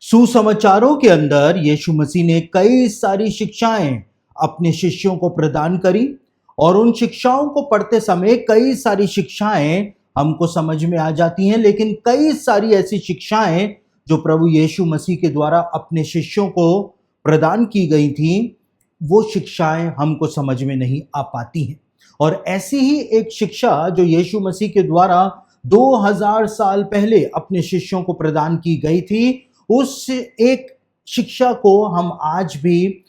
सुसमाचारों के अंदर यीशु मसीह ने कई सारी शिक्षाएं अपने शिष्यों को प्रदान करी और उन शिक्षाओं को पढ़ते समय कई सारी शिक्षाएं हमको समझ में आ जाती हैं, लेकिन कई सारी ऐसी शिक्षाएं जो प्रभु यीशु मसीह के द्वारा अपने शिष्यों को प्रदान की गई थी, वो शिक्षाएं हमको समझ में नहीं आ पाती हैं। और ऐसी ही एक शिक्षा जो यीशु मसीह के द्वारा 2000 साल पहले अपने शिष्यों को प्रदान की गई थी, उस एक शिक्षा को हम आज भी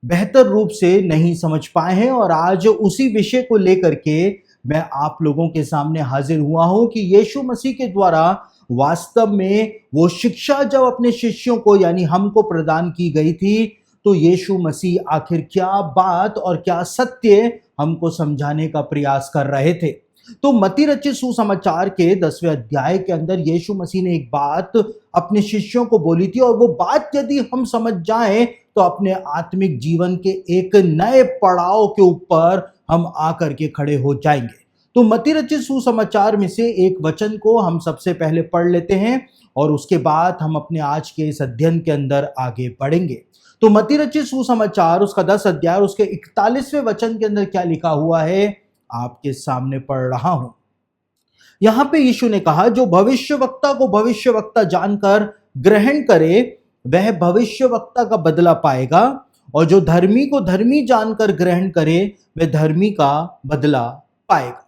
बेहतर रूप से नहीं समझ पाए हैं। और आज उसी विषय को लेकर के मैं आप लोगों के सामने हाजिर हुआ हूं कि यीशु मसीह के द्वारा वास्तव में वो शिक्षा जब अपने शिष्यों को यानी हमको प्रदान की गई थी, तो यीशु मसीह आखिर क्या बात और क्या सत्य हमको समझाने का प्रयास कर रहे थे। तो मत्ती रचित सुसमाचार के 10वें अध्याय के अंदर यीशु मसीह ने एक बात अपने शिष्यों को बोली थी, और वो बात यदि हम समझ जाएं तो अपने आत्मिक जीवन के एक नए पड़ाव के ऊपर हम आकर के खड़े हो जाएंगे। तो मत्ती रचित सुसमाचार में से एक वचन को हम सबसे पहले पढ़ लेते हैं और उसके बाद हम अपने आज के इस अध्ययन के अंदर आगे बढ़ेंगे। तो मत्ती रचित सुसमाचार उसका 10 अध्याय उसके 41वें वचन के अंदर क्या लिखा हुआ है आपके सामने पढ़ रहा हूं। यहां पे यीशु ने कहा, जो भविष्यवक्ता को भविष्यवक्ता जानकर ग्रहण करे वह भविष्यवक्ता का बदला पाएगा, और जो धर्मी को धर्मी जानकर ग्रहण करे वह धर्मी का बदला पाएगा।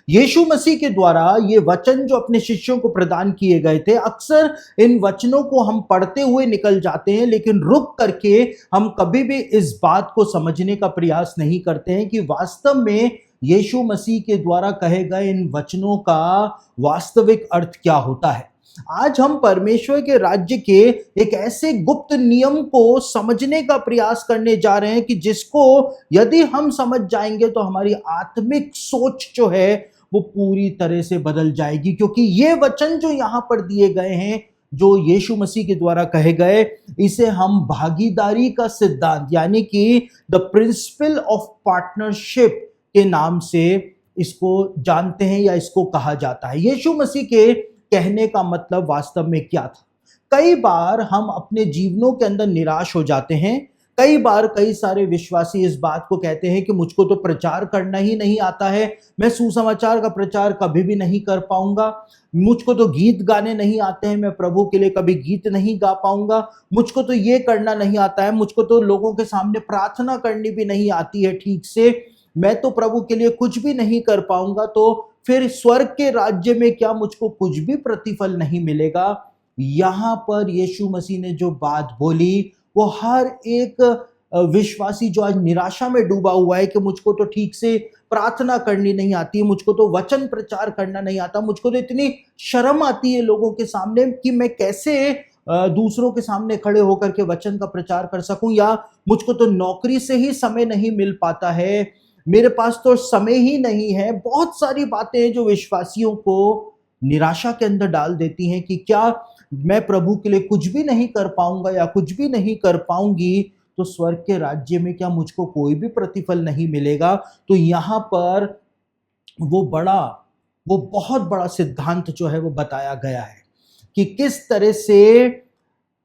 यीशु मसीह के द्वारा ये वचन जो अपने शिष्यों को प्रदान किए गए थे, अक्सर इन वचनों को हम पढ़ते हुए निकल जाते हैं, लेकिन रुक करके हम कभी भी इस बात को समझने का प्रयास नहीं करते हैं कि वास्तव में यीशु मसीह के द्वारा कहे गए इन वचनों का वास्तविक अर्थ क्या होता है। आज हम परमेश्वर के राज्य के एक ऐसे गुप्त नियम को समझने का प्रयास करने जा रहे हैं कि जिसको यदि हम समझ जाएंगे तो हमारी आत्मिक सोच जो है वो पूरी तरह से बदल जाएगी। क्योंकि ये वचन जो यहां पर दिए गए हैं, जो यीशु मसीह के द्वारा कहे गए, इसे हम भागीदारी का सिद्धांत यानी कि द प्रिंसिपल ऑफ पार्टनरशिप के नाम से इसको जानते हैं या इसको कहा जाता है। यीशु मसीह के कहने का मतलब वास्तव में क्या था? कई बार हम अपने जीवनों के अंदर निराश हो जाते हैं। कई बार कई सारे विश्वासी इस बात को कहते हैं कि मुझको तो प्रचार करना ही नहीं आता है, मैं सुसमाचार का प्रचार कभी भी नहीं कर पाऊंगा, मुझको तो गीत गाने नहीं आते हैं, मैं प्रभु के लिए कभी गीत नहीं गा पाऊंगा, मुझको तो ये करना नहीं आता है, मुझको तो लोगों के सामने प्रार्थना करनी भी नहीं आती है ठीक से, मैं तो प्रभु के लिए कुछ भी नहीं कर पाऊंगा, तो फिर स्वर्ग के राज्य में क्या मुझको कुछ भी प्रतिफल नहीं मिलेगा। यहां पर यीशु मसीह ने जो बात बोली वो हर एक विश्वासी जो आज निराशा में डूबा हुआ है कि मुझको तो ठीक से प्रार्थना करनी नहीं आती, मुझको तो वचन प्रचार करना नहीं आता, मुझको तो इतनी शर्म आती है लोगों के सामने कि मैं कैसे दूसरों के सामने खड़े होकर के वचन का प्रचार कर सकूं, या मुझको तो नौकरी से ही समय नहीं मिल पाता है, मेरे पास तो समय ही नहीं है। बहुत सारी बातें हैं जो विश्वासियों को निराशा के अंदर डाल देती हैं कि क्या मैं प्रभु के लिए कुछ भी नहीं कर पाऊंगा या कुछ भी नहीं कर पाऊंगी, तो स्वर्ग के राज्य में क्या मुझको कोई भी प्रतिफल नहीं मिलेगा। तो यहाँ पर वो बहुत बड़ा सिद्धांत जो है वो बताया गया है कि किस तरह से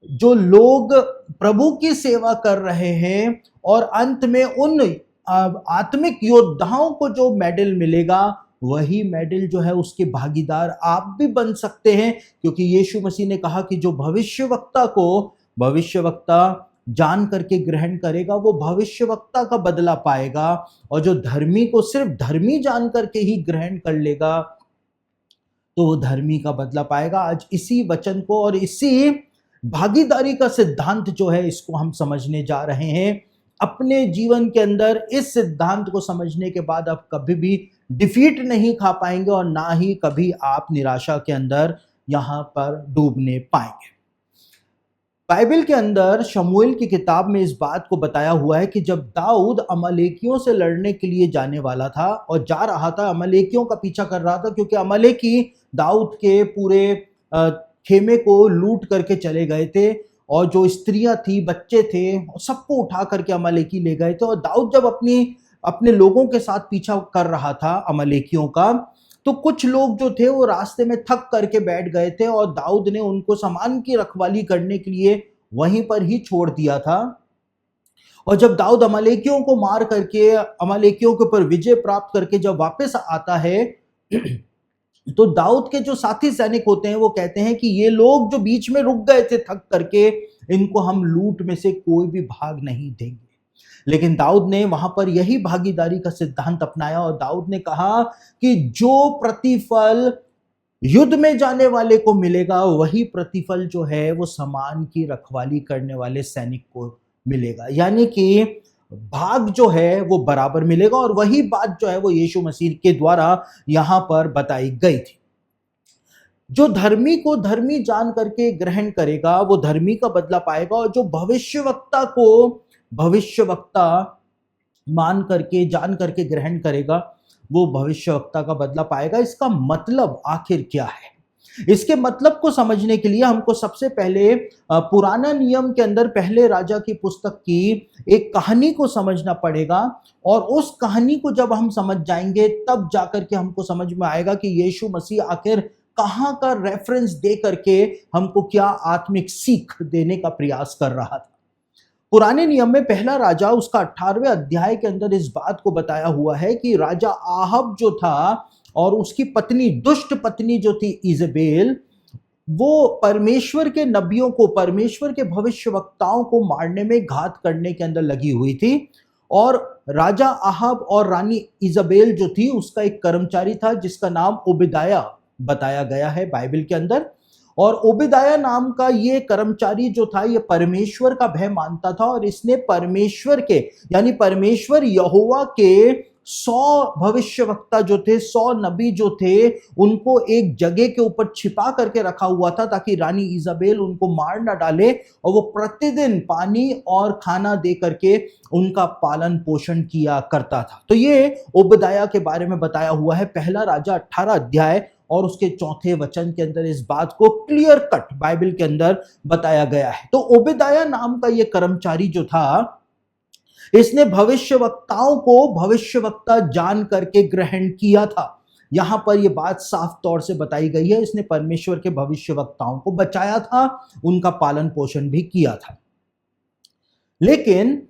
जो लोग प्रभु की सेवा कर रहे हैं और अंत में उन आत्मिक योद्धाओं को जो मेडल मिलेगा, वही मेडल जो है उसके भागीदार आप भी बन सकते हैं। क्योंकि यीशु मसीह ने कहा कि जो भविष्यवक्ता को भविष्यवक्ता जान करके ग्रहण करेगा वो भविष्यवक्ता का बदला पाएगा, और जो धर्मी को सिर्फ धर्मी जान करके ही ग्रहण कर लेगा तो वो धर्मी का बदला पाएगा। आज इसी वचन को और इसी भागीदारी का सिद्धांत जो है इसको हम समझने जा रहे हैं। अपने जीवन के अंदर इस सिद्धांत को समझने के बाद आप कभी भी डिफीट नहीं खा पाएंगे और ना ही कभी आप निराशा के अंदर यहां पर डूबने पाएंगे। बाइबल के अंदर शमूएल की किताब में इस बात को बताया हुआ है कि जब दाऊद अमालेकियों से लड़ने के लिए जाने वाला था और जा रहा था, अमालेकियों का पीछा कर रहा था, क्योंकि अमालेकी दाऊद के पूरे खेमे को लूट करके चले गए थे, और जो स्त्रियां थी, बच्चे थे, सबको उठा करके अमालेकी ले गए थे। और दाऊद जब अपने लोगों के साथ पीछा कर रहा था अमालेकियों का, तो कुछ लोग जो थे वो रास्ते में थक करके बैठ गए थे और दाऊद ने उनको सामान की रखवाली करने के लिए वहीं पर ही छोड़ दिया था। और जब दाऊद अमालेकियों को मार करके, अमालेकियों के ऊपर विजय प्राप्त करके जब वापस आता है तो दाऊद के जो साथी सैनिक होते हैं वो कहते हैं कि ये लोग जो बीच में रुक गए थे थक करके, इनको हम लूट में से कोई भी भाग नहीं देंगे। लेकिन दाऊद ने वहां पर यही भागीदारी का सिद्धांत अपनाया और दाऊद ने कहा कि जो प्रतिफल युद्ध में जाने वाले को मिलेगा वही प्रतिफल जो है वो सामान की रखवाली करने वाले सैनिक को मिलेगा। यानी कि भाग जो है वो बराबर मिलेगा, और वही बात जो है वो यीशु मसीह के द्वारा यहां पर बताई गई थी। जो धर्मी को धर्मी जान करके ग्रहण करेगा वो धर्मी का बदला पाएगा, और जो भविष्यवक्ता को भविष्यवक्ता मान करके जान करके ग्रहण करेगा वो भविष्यवक्ता का बदला पाएगा। इसका मतलब आखिर क्या है? इसके मतलब को समझने के लिए हमको सबसे पहले पुराना नियम के अंदर पहले राजा की पुस्तक की एक कहानी को समझना पड़ेगा, और उस कहानी को जब हम समझ जाएंगे तब जाकर के हमको समझ में आएगा कि यीशु मसीह आखिर कहां का रेफरेंस दे करके हमको क्या आत्मिक सीख देने का प्रयास कर रहा था। पुराने नियम में पहला राजा उसका 18वें अध्याय के अंदर इस बात को बताया हुआ है कि राजा आहब जो था और उसकी पत्नी, दुष्ट पत्नी जो थी इजबेल, वो परमेश्वर के नबियों को, परमेश्वर के भविष्यवक्ताओं को मारने में, घात करने के अंदर लगी हुई थी। और राजा आहब और रानी इजबेल जो थी उसका एक कर्मचारी था जिसका नाम ओबेदाया बताया गया है बाइबल के अंदर। और ओबेदाया नाम का ये कर्मचारी जो था ये परमेश्वर का भय मानता था, और इसने परमेश्वर के यानी परमेश्वर यहोवा के 100 भविष्यवक्ता जो थे, 100 नबी जो थे, उनको एक जगह के ऊपर छिपा करके रखा हुआ था ताकि रानी इजबेल उनको मार ना डाले, और वो प्रतिदिन पानी और खाना दे करके उनका पालन पोषण किया करता था। तो ये ओबेदाया के बारे में बताया हुआ है पहला राजा 18 अध्याय और उसके 4 वचन के अंदर इस बात को क्लियर कट बाइबल के अंदर बताया गया है। तो ओबेदाया नाम का ये कर्मचारी जो था, इसने भविष्यवक्ताओं को भविष्यवक्ता जान करके ग्रहण किया था। यहां पर यह बात साफ तौर से बताई गई है, इसने परमेश्वर के भविष्यवक्ताओं को बचाया था, उनका पालन पोषण भी किया था। लेकिन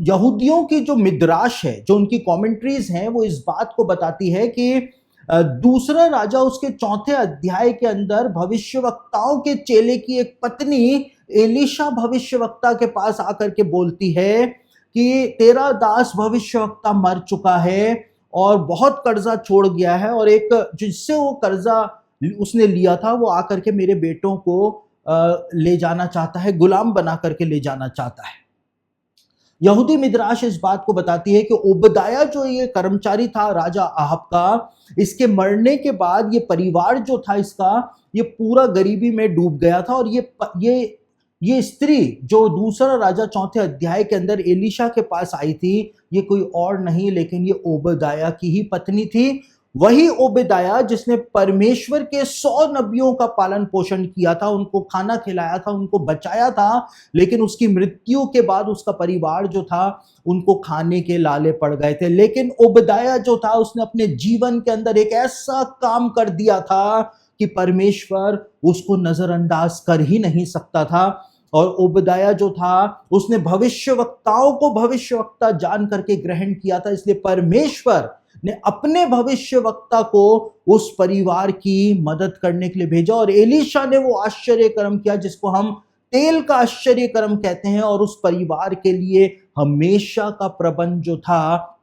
यहूदियों की जो मिद्राश है, जो उनकी कमेंट्रीज हैं, वो इस बात को बताती है कि दूसरा राजा उसके 4 अध्याय के अंदर भविष्यवक्ताओं के चेले की एक पत्नी एलीशा भविष्यवक्ता के पास आकर के बोलती है कि तेरा दास भविष्यवक्ता मर चुका है और बहुत कर्जा छोड़ गया है, और एक जिससे वो कर्जा उसने लिया था वो आकर के मेरे बेटों को ले जाना चाहता है, गुलाम बना करके ले जाना चाहता है। यहूदी मिद्राश इस बात को बताती है कि ओबदाया जो ये कर्मचारी था राजा आहब का, इसके मरने के बाद ये परिवार जो था इसका, ये पूरा गरीबी में डूब गया था। और ये स्त्री जो दूसरा राजा 4 अध्याय के अंदर एलीशा के पास आई थी, ये कोई और नहीं लेकिन ये ओबदाया की ही पत्नी थी। वही ओबेदाया जिसने परमेश्वर के 100 नबियों का पालन पोषण किया था, उनको खाना खिलाया था, उनको बचाया था, लेकिन उसकी मृत्यु के बाद उसका परिवार जो था उनको खाने के लाले पड़ गए थे। लेकिन ओबेदाया जो था उसने अपने जीवन के अंदर एक ऐसा काम कर दिया था कि परमेश्वर उसको नजरअंदाज कर ही नहीं सकता था। और ओबेदाया जो था उसने भविष्यवक्ताओं को भविष्यवक्ता जान करके ग्रहण किया था, इसलिए परमेश्वर ने अपने भविष्यवक्ता को उस परिवार की मदद करने के लिए भेजा। और एलीशा ने वो आश्चर्य कर्म किया जिसको हम तेल का आश्चर्य कर्म कहते हैं, और उस परिवार के लिए हमेशा का प्रबंध जो था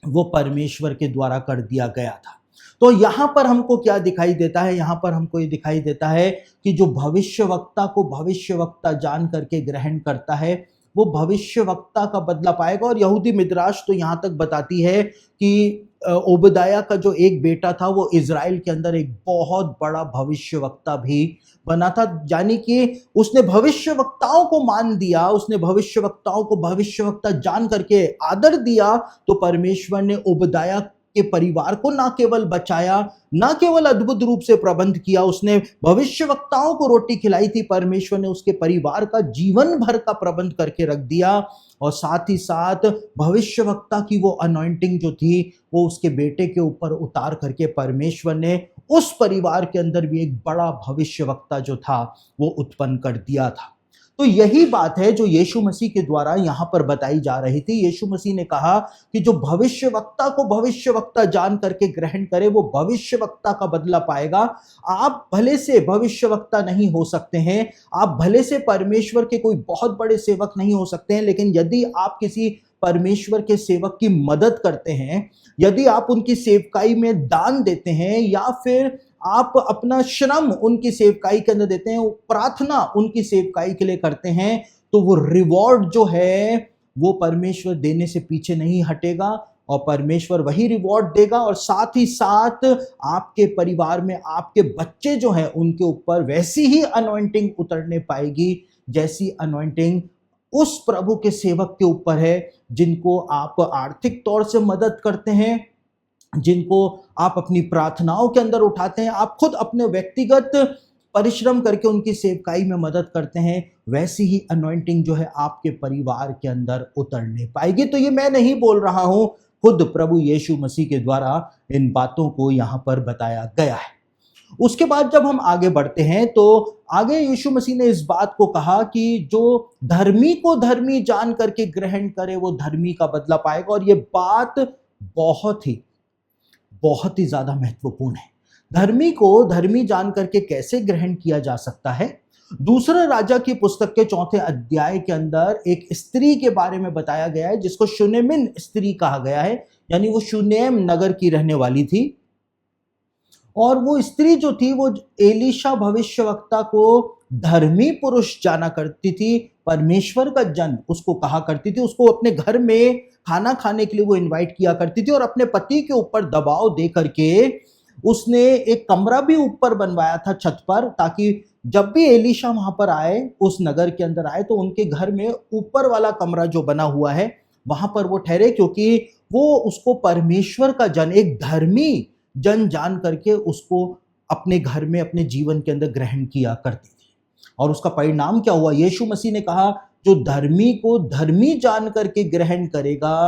वो परमेश्वर के द्वारा कर दिया गया था। तो यहां पर हमको क्या दिखाई देता है? यहां पर हमको ये दिखाई देता है कि जो भविष्यवक्ता को भविष्यवक्ता जान करके ग्रहण करता है वो भविष्यवक्ता का बदला पाएगा। और यहूदी मिद्राश तो यहां तक बताती है कि ओबदाया का जो एक बेटा था वो इजराइल के अंदर एक बहुत बड़ा भविष्यवक्ता भी बना था। यानी कि उसने भविष्यवक्ताओं को मान दिया, उसने भविष्यवक्ताओं को भविष्यवक्ता जान करके आदर दिया, तो परमेश्वर ने ओबदाया के परिवार को ना केवल बचाया, ना केवल अद्भुत रूप से प्रबंध किया, उसने भविष्यवक्ताओं को रोटी खिलाई थी, परमेश्वर ने उसके परिवार का जीवन भर का प्रबंध करके रख दिया। और साथ ही साथ भविष्यवक्ता की वो अनॉइंटिंग जो थी वो उसके बेटे के ऊपर उतार करके परमेश्वर ने उस परिवार के अंदर भी एक बड़ा भविष्यवक्ता जो था वो उत्पन्न कर दिया था। तो यही बात है जो यीशु मसीह के द्वारा यहां पर बताई जा रही थी। यीशु मसीह ने कहा कि जो भविष्यवक्ता को भविष्यवक्ता जान करके ग्रहण करे वो भविष्यवक्ता का बदला पाएगा। आप भले से भविष्यवक्ता नहीं हो सकते हैं, आप भले से परमेश्वर के कोई बहुत बड़े सेवक नहीं हो सकते हैं, लेकिन यदि आप किसी परमेश्वर के सेवक की मदद करते हैं, यदि आप उनकी सेवकाई में दान देते हैं, या फिर आप अपना श्रम उनकी सेवकाई के अंदर देते हैं, प्रार्थना उनकी सेवकाई के लिए करते हैं, तो वो रिवॉर्ड जो है वो परमेश्वर देने से पीछे नहीं हटेगा और परमेश्वर वही रिवॉर्ड देगा। और साथ ही साथ आपके परिवार में आपके बच्चे जो हैं उनके ऊपर वैसी ही अनॉइंटिंग उतरने पाएगी जैसी अनॉइंटिंग उस प्रभु के सेवक के ऊपर है जिनको आप आर्थिक तौर से मदद करते हैं, जिनको आप अपनी प्रार्थनाओं के अंदर उठाते हैं, आप खुद अपने व्यक्तिगत परिश्रम करके उनकी सेवकाई में मदद करते हैं, वैसी ही अनॉइंटिंग जो है आपके परिवार के अंदर उतरने पाएगी। तो ये मैं नहीं बोल रहा हूं, खुद प्रभु यीशु मसीह के द्वारा इन बातों को यहां पर बताया गया है। उसके बाद जब हम आगे बढ़ते हैं तो आगे यीशु मसीह ने इस बात को कहा कि जो धर्मी को धर्मी जान करके ग्रहण करे वो धर्मी का बदला पाएगा। और ये बात बहुत ही ज्यादा महत्वपूर्ण है। धर्मी को धर्मी जान करके कैसे ग्रहण किया जा सकता है? दूसरे राजा की पुस्तक के 4 अध्याय के अंदर एक स्त्री के बारे में बताया गया है जिसको शूनेमिन स्त्री कहा गया है, यानी वो शूनेम नगर की रहने वाली थी। और वो स्त्री जो थी वो एलीशा भविष्यवक्ता को धर्मी पुरुष जाना करती थी, परमेश्वर का जन उसको कहा करती थी, उसको अपने घर में खाना खाने के लिए वो इनवाइट किया करती थी और अपने पति के ऊपर दबाव दे करके उसने एक कमरा भी ऊपर बनवाया था छत पर, ताकि जब भी एलीशा वहां पर आए, उस नगर के अंदर आए, तो उनके घर में ऊपर वाला कमरा जो बना हुआ है वहां पर वो ठहरे, क्योंकि वो उसको परमेश्वर का जन, एक धर्मी जन जान करके उसको अपने घर में अपने जीवन के अंदर ग्रहण किया करती थी। और उसका परिणाम क्या हुआ? यीशु मसीह ने कहा जो धर्मी को धर्मी जान करके ग्रहण करेगा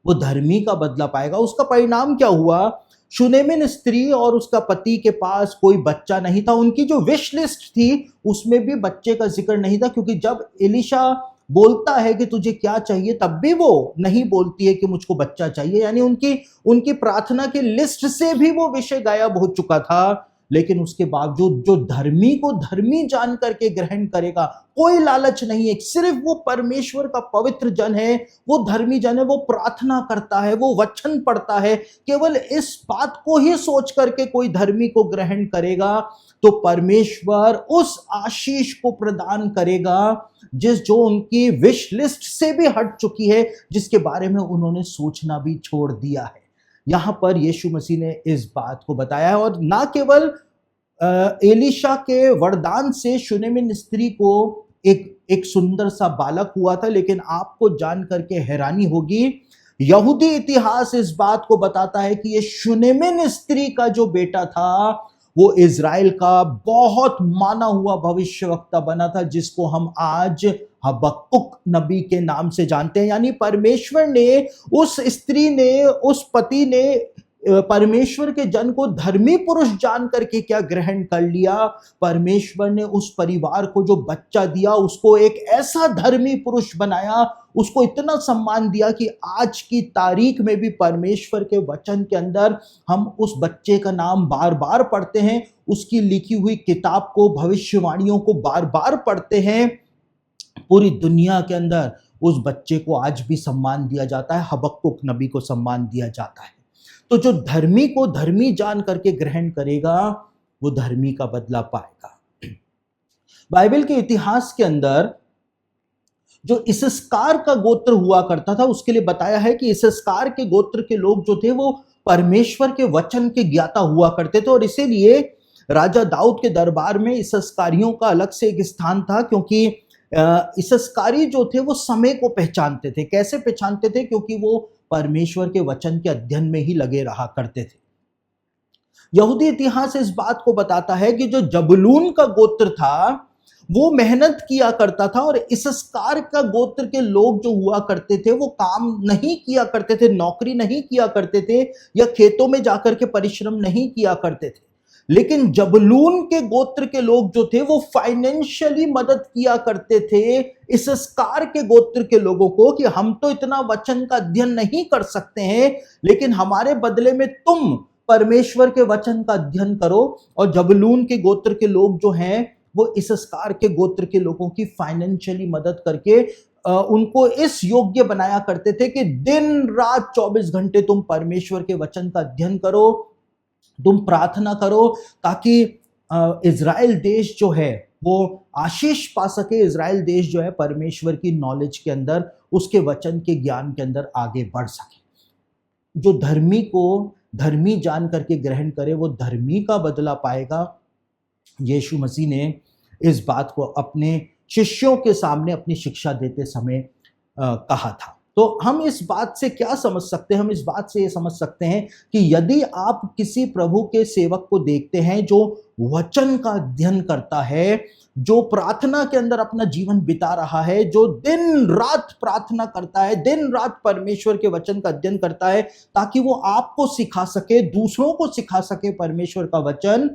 वो धर्मी का बदला पाएगा। उसका परिणाम क्या हुआ? शूनेमिन स्त्री और उसका पति के पास कोई बच्चा नहीं था। उनकी जो विश लिस्ट थी उसमें भी बच्चे का जिक्र नहीं था, क्योंकि जब एलीशा बोलता है कि तुझे क्या चाहिए तब भी वो नहीं बोलती है कि मुझको बच्चा चाहिए, यानी उनकी प्रार्थना की लिस्ट से भी वो विषय गायब हो चुका था। लेकिन उसके बावजूद जो धर्मी को धर्मी जान करके ग्रहण करेगा, कोई लालच नहीं है, सिर्फ वो परमेश्वर का पवित्र जन है, वो धर्मी जन है, वो प्रार्थना करता है, वो वचन पढ़ता है, केवल इस बात को ही सोच करके कोई धर्मी को ग्रहण करेगा तो परमेश्वर उस आशीष को प्रदान करेगा जो उनकी विश लिस्ट से भी हट चुकी है, जिसके बारे में उन्होंने सोचना भी छोड़ दिया है। यहां पर यीशु मसीह ने इस बात को बताया है। और ना केवल एलीशा के वरदान से शूनेमिन स्त्री को एक सुंदर सा बालक हुआ था, लेकिन आपको जान करके हैरानी होगी, यहूदी इतिहास इस बात को बताता है कि ये शूनेमिन स्त्री का जो बेटा था वो इज़राइल का बहुत माना हुआ भविष्यवक्ता बना था, जिसको हम आज हबक्कुक नबी के नाम से जानते हैं। यानी परमेश्वर ने, उस स्त्री ने, उस पति ने परमेश्वर के जन को धर्मी पुरुष जान करके क्या ग्रहण कर लिया? परमेश्वर ने उस परिवार को जो बच्चा दिया उसको एक ऐसा धर्मी पुरुष बनाया, उसको इतना सम्मान दिया कि आज की तारीख में भी परमेश्वर के वचन के अंदर हम उस बच्चे का नाम बार बार पढ़ते हैं, उसकी लिखी हुई किताब को, भविष्यवाणियों को बार बार पढ़ते हैं। पूरी दुनिया के अंदर उस बच्चे को आज भी सम्मान दिया जाता है, हबक्कुक नबी को सम्मान दिया जाता है। तो जो धर्मी को धर्मी जान करके ग्रहण करेगा वो धर्मी का बदला पाएगा। बाइबल के इतिहास के अंदर जो इसस्कार का गोत्र हुआ करता था उसके लिए बताया है कि इसस्कार के गोत्र के लोग जो थे वो परमेश्वर के वचन के ज्ञाता हुआ करते थे, और इसीलिए राजा दाऊद के दरबार में इसस्कारियों का अलग से एक स्थान था, क्योंकि इसस्कारी जो थे वो समय को पहचानते थे। कैसे पहचानते थे? क्योंकि वो परमेश्वर के वचन के अध्ययन में ही लगे रहा करते थे। यहूदी इतिहास इस बात को बताता है कि जो जबूलून का गोत्र था वो मेहनत किया करता था, और इसस्कार का गोत्र के लोग जो हुआ करते थे वो काम नहीं किया करते थे, नौकरी नहीं किया करते थे, या खेतों में जाकर के परिश्रम नहीं किया करते थे। लेकिन जबूलून के गोत्र के लोग जो थे वो फाइनेंशियली मदद किया करते थे इसस्कार के गोत्र के लोगों को, कि हम तो इतना वचन का अध्ययन नहीं कर सकते हैं, लेकिन हमारे बदले में तुम परमेश्वर के वचन का अध्ययन करो। और जबूलून के गोत्र के लोग जो हैं वो इसस्कार के गोत्र के लोगों की फाइनेंशियली मदद करके उनको इस योग्य बनाया करते थे कि दिन रात 24 घंटे तुम परमेश्वर के वचन का अध्ययन करो, तुम प्रार्थना करो, ताकि इज़राइल देश जो है वो आशीष पा सके, इज़राइल देश जो है परमेश्वर की नॉलेज के अंदर, उसके वचन के ज्ञान के अंदर आगे बढ़ सके। जो धर्मी को धर्मी जान करके ग्रहण करे वो धर्मी का बदला पाएगा। यीशु मसीह ने इस बात को अपने शिष्यों के सामने अपनी शिक्षा देते समय कहा था। तो हम इस बात से क्या समझ सकते हैं? हम इस बात से ये समझ सकते हैं कि यदि आप किसी प्रभु के सेवक को देखते हैं जो वचन का अध्ययन करता है, जो प्रार्थना के अंदर अपना जीवन बिता रहा है, जो दिन रात प्रार्थना करता है, दिन रात परमेश्वर के वचन का अध्ययन करता है ताकि वो आपको सिखा सके, दूसरों को सिखा सके परमेश्वर का वचन,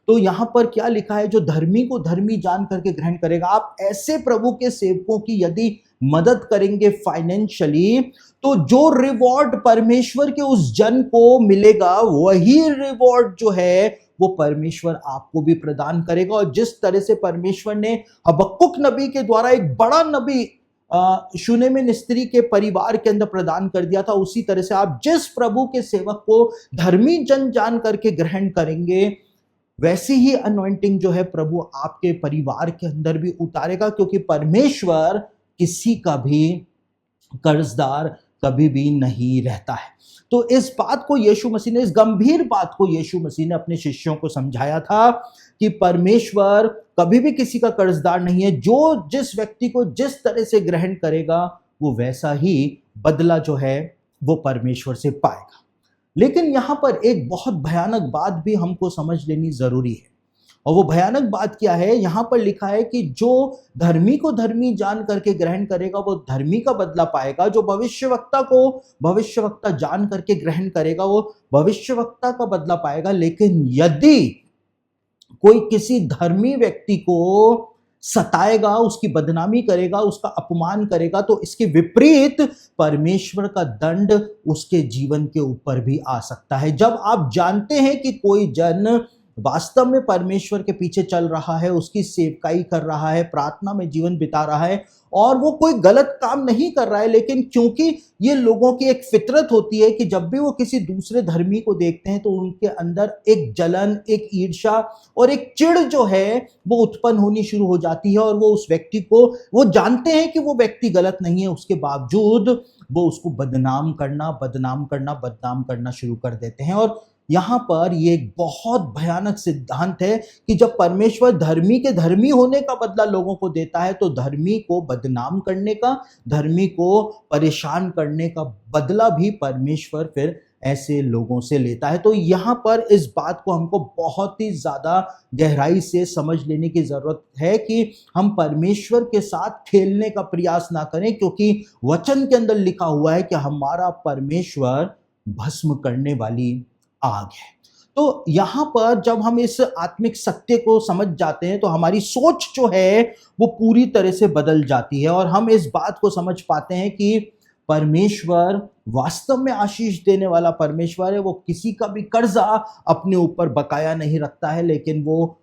तो यहां पर क्या लिखा है? जो धर्मी को धर्मी जान करके ग्रहण करेगा। आप ऐसे प्रभु के सेवकों की यदि मदद करेंगे फाइनेंशियली, तो जो रिवॉर्ड परमेश्वर के उस जन को मिलेगा वही रिवॉर्ड जो है वो परमेश्वर आपको भी प्रदान करेगा। और जिस तरह से परमेश्वर ने हबक्कुक नबी के द्वारा एक बड़ा नबी शूनेमिन स्त्री के परिवार के अंदर प्रदान कर दिया था, उसी तरह से आप जिस प्रभु के सेवक को धर्मी जन जान करके ग्रहण करेंगे, वैसी ही अनॉइंटिंग जो है प्रभु आपके परिवार के अंदर भी उतारेगा, क्योंकि परमेश्वर किसी का भी कर्जदार कभी भी नहीं रहता है। तो इस बात को यीशु मसीह ने, इस गंभीर बात को यीशु मसीह ने अपने शिष्यों को समझाया था कि परमेश्वर कभी भी किसी का कर्जदार नहीं है। जो जिस व्यक्ति को जिस तरह से ग्रहण करेगा वो वैसा ही बदला जो है वो परमेश्वर से पाएगा। लेकिन यहां पर एक बहुत भयानक बात भी हमको समझ लेनी जरूरी है, और वो भयानक बात क्या है? यहां पर लिखा है कि जो धर्मी को धर्मी जान करके ग्रहण करेगा वो धर्मी का बदला पाएगा, जो भविष्यवक्ता को भविष्यवक्ता जान करके ग्रहण करेगा वो भविष्यवक्ता का बदला पाएगा। लेकिन यदि कोई किसी धर्मी व्यक्ति को सताएगा, उसकी बदनामी करेगा, उसका अपमान करेगा, तो इसके विपरीत परमेश्वर का दंड उसके जीवन के ऊपर भी आ सकता है। जब आप जानते हैं कि कोई जन वास्तव में परमेश्वर के पीछे चल रहा है, उसकी सेवकाई कर रहा है, प्रार्थना में जीवन बिता रहा है, और वो कोई गलत काम नहीं कर रहा है, लेकिन क्योंकि ये लोगों की एक फितरत होती है कि जब भी वो किसी दूसरे धर्मी को देखते हैं तो उनके अंदर एक जलन, एक ईर्ष्या और एक चिढ़ जो है वो उत्पन्न होनी शुरू हो जाती है, और वो उस व्यक्ति को, वो जानते हैं कि वो व्यक्ति गलत नहीं है, उसके बावजूद वो उसको बदनाम करना शुरू कर देते हैं। और यहां पर ये एक बहुत भयानक सिद्धांत है कि जब परमेश्वर धर्मी के धर्मी होने का बदला लोगों को देता है, तो धर्मी को बदनाम करने का, धर्मी को परेशान करने का बदला भी परमेश्वर फिर ऐसे लोगों से लेता है। तो यहां पर इस बात को हमको बहुत ही ज्यादा गहराई से समझ लेने की जरूरत है कि हम परमेश्वर के साथ खेलने का प्रयास ना करें, क्योंकि वचन के अंदर लिखा हुआ है कि हमारा परमेश्वर भस्म करने वाली आग है। तो यहां पर जब हम इस आत्मिक सत्य को समझ जाते हैं तो हमारी सोच जो है वो पूरी तरह से बदल जाती है, और हम इस बात को समझ पाते हैं कि परमेश्वर वास्तव में आशीष देने वाला परमेश्वर है। वो किसी का भी कर्जा अपने ऊपर बकाया नहीं रखता है, लेकिन वो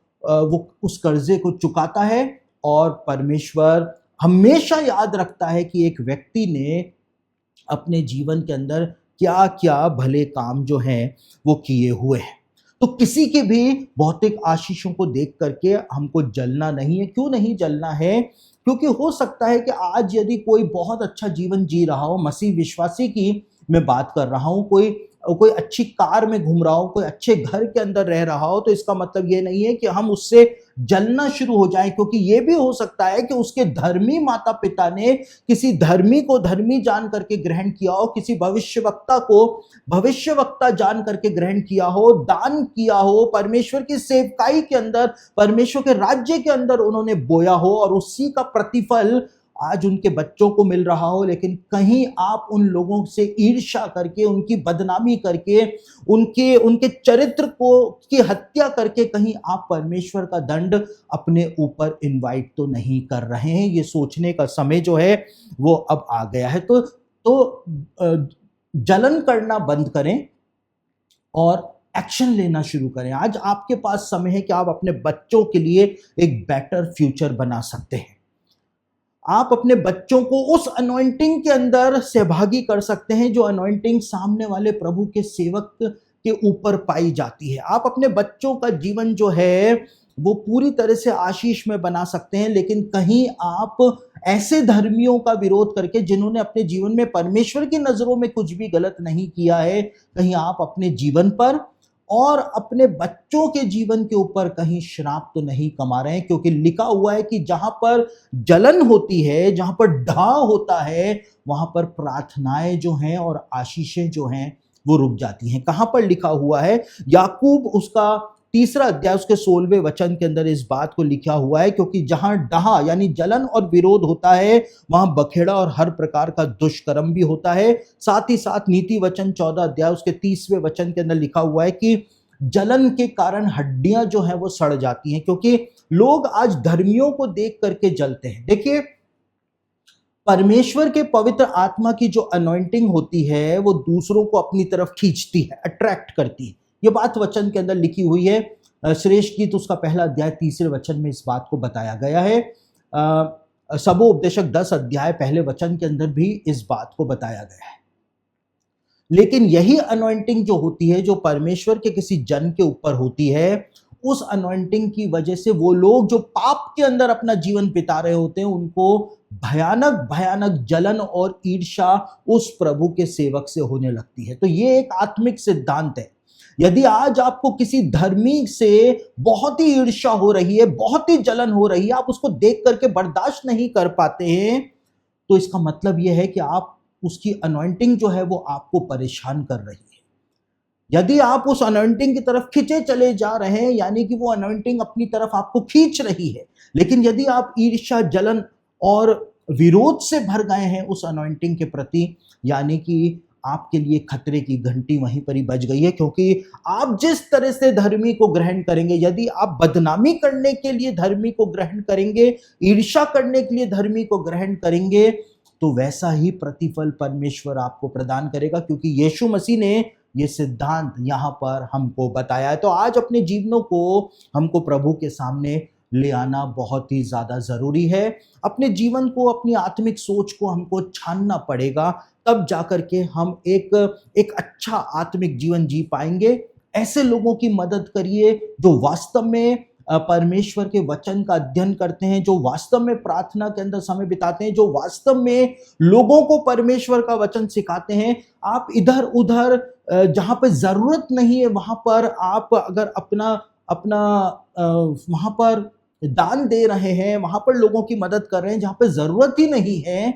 उस कर्जे को चुकाता है, और परमेश्वर हमेशा याद रखता है कि एक व्यक्ति ने अपने जीवन के अंदर क्या क्या भले काम जो हैं वो किए हुए हैं। तो किसी के भी भौतिक आशीषों को देख करके हमको जलना नहीं है। क्यों नहीं जलना है? क्योंकि हो सकता है कि आज यदि कोई बहुत अच्छा जीवन जी रहा हो, मसीह विश्वासी की मैं बात कर रहा हूँ, कोई अच्छी कार में घूम रहा हो, कोई अच्छे घर के अंदर रह रहा हो, तो इसका मतलब ये नहीं है कि हम उससे जलना शुरू हो जाएं, क्योंकि ये भी हो सकता है कि उसके धर्मी माता पिता ने किसी धर्मी को धर्मी जान करके ग्रहण किया हो, किसी भविष्यवक्ता को भविष्यवक्ता जान करके ग्रहण किया हो, दान किया हो, परमेश्वर की सेवकाई के अंदर, परमेश्वर के राज्य के अंदर उन्होंने बोया हो और उसी का प्रतिफल आज उनके बच्चों को मिल रहा हो। लेकिन कहीं आप उन लोगों से ईर्ष्या करके, उनकी बदनामी करके, उनके उनके चरित्र को की हत्या करके कहीं आप परमेश्वर का दंड अपने ऊपर इनवाइट तो नहीं कर रहे हैं। ये सोचने का समय जो है वो अब आ गया है। तो जलन करना बंद करें और एक्शन लेना शुरू करें। आज आपके पास समय है कि आप अपने बच्चों के लिए एक बेटर फ्यूचर बना सकते हैं। आप अपने बच्चों को उस अनॉइंटिंग के अंदर सहभागी कर सकते हैं जो अनॉइंटिंग सामने वाले प्रभु के सेवक के ऊपर पाई जाती है। आप अपने बच्चों का जीवन जो है वो पूरी तरह से आशीष में बना सकते हैं। लेकिन कहीं आप ऐसे धर्मियों का विरोध करके, जिन्होंने अपने जीवन में परमेश्वर की नजरों में कुछ भी गलत नहीं किया है, कहीं आप अपने जीवन पर और अपने बच्चों के जीवन के ऊपर कहीं श्राप तो नहीं कमा रहे हैं। क्योंकि लिखा हुआ है कि जहां पर जलन होती है, जहां पर ढाव होता है, वहां पर प्रार्थनाएं जो हैं और आशीषें जो हैं वो रुक जाती हैं। कहां पर लिखा हुआ है? याकूब उसका 3 अध्याय उसके 16वें वचन के अंदर इस बात को लिखा हुआ है, क्योंकि जहां डहा यानी जलन और विरोध होता है, वहां बखेड़ा और हर प्रकार का दुष्कर्म भी होता है। साथ ही साथ नीति वचन 14 अध्याय उसके 30वें वचन के अंदर लिखा हुआ है कि जलन के कारण हड्डियां जो है वो सड़ जाती हैं। क्योंकि लोग आज धर्मियों को देख करके जलते हैं। देखिए, परमेश्वर के पवित्र आत्मा की जो अनॉइंटिंग होती है वो दूसरों को अपनी तरफ खींचती है, अट्रैक्ट करती है। ये बात वचन के अंदर लिखी हुई है। श्रेष्ठ गीत उसका 1 अध्याय 3 वचन में इस बात को बताया गया है। सबोपदेशक 10 अध्याय 1 वचन के अंदर भी इस बात को बताया गया है। लेकिन यही अनॉइंटिंग जो होती है, जो परमेश्वर के किसी जन के ऊपर होती है, उस अनॉइंटिंग की वजह से वो लोग जो पाप के अंदर अपना जीवन बिता रहे होते हैं, उनको भयानक भयानक जलन और ईर्ष्या उस प्रभु के सेवक से होने लगती है। तो ये एक आत्मिक सिद्धांत है। यदि आज आपको किसी धर्मी से बहुत ही ईर्ष्या हो रही है, बहुत ही जलन हो रही है, आप उसको देख करके बर्दाश्त नहीं कर पाते हैं, तो इसका मतलब यह है कि आप उसकी अनॉइंटिंग जो है वो आपको परेशान कर रही है। यदि आप उस अनॉइंटिंग की तरफ खींचे चले जा रहे हैं, यानी कि वो अनॉइंटिंग अपनी तरफ आपको खींच रही है। लेकिन यदि आप ईर्ष्या, जलन और विरोध से भर गए हैं उस अनॉइंटिंग के प्रति, यानी कि आपके लिए खतरे की घंटी वहीं पर ही बज गई है। क्योंकि आप जिस तरह से धर्मी को ग्रहण करेंगे, यदि आप बदनामी करने के लिए धर्मी को ग्रहण करेंगे, ईर्ष्या करने के लिए धर्मी को ग्रहण करेंगे, तो वैसा ही प्रतिफल परमेश्वर आपको प्रदान करेगा। क्योंकि यीशु मसीह ने ये सिद्धांत यहां पर हमको बताया है। तो आज अपने जीवनों को हमको प्रभु के सामने ले आना बहुत ही ज्यादा जरूरी है। अपने जीवन को, अपनी आत्मिक सोच को हमको छानना पड़ेगा, तब जाकर के हम एक अच्छा आत्मिक जीवन जी पाएंगे। ऐसे लोगों की मदद करिए जो वास्तव में परमेश्वर के वचन का अध्ययन करते हैं, जो वास्तव में प्रार्थना के अंदर समय बिताते हैं, जो वास्तव में लोगों को परमेश्वर का वचन सिखाते हैं। आप इधर उधर जहां पर जरूरत नहीं है वहां पर आप अगर अपना अपना वहां पर दान दे रहे हैं, वहां पर लोगों की मदद कर रहे हैं जहां पर जरूरत ही नहीं है,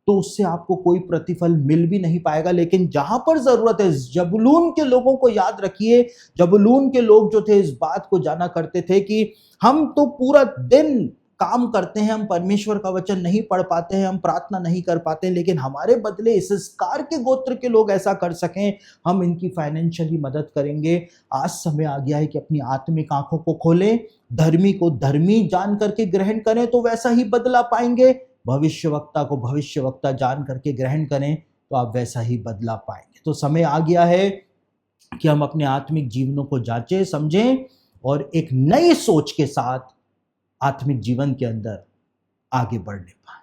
तो उससे आपको कोई प्रतिफल मिल भी नहीं पाएगा। लेकिन जहां पर जरूरत है, जबूलून के लोगों को याद रखिए। जबूलून के लोग जो थे इस बात को जाना करते थे कि हम तो पूरा दिन काम करते हैं, हम परमेश्वर का वचन नहीं पढ़ पाते हैं, हम प्रार्थना नहीं कर पाते हैं, लेकिन हमारे बदले इसकार के गोत्र के लोग ऐसा कर सकें, हम इनकी फाइनेंशियली मदद करेंगे। आज समय आ गया है कि अपनी आत्मिक आंखों को खोलें, धर्मी को धर्मी जान करके ग्रहण करें तो वैसा ही बदला पाएंगे। भविष्यवक्ता को भविष्यवक्ता जान करके ग्रहण करें तो आप वैसा ही बदला पाएंगे। तो समय आ गया है कि हम अपने आत्मिक जीवनों को जांचें, समझें और एक नई सोच के साथ आत्मिक जीवन के अंदर आगे बढ़ने पाए।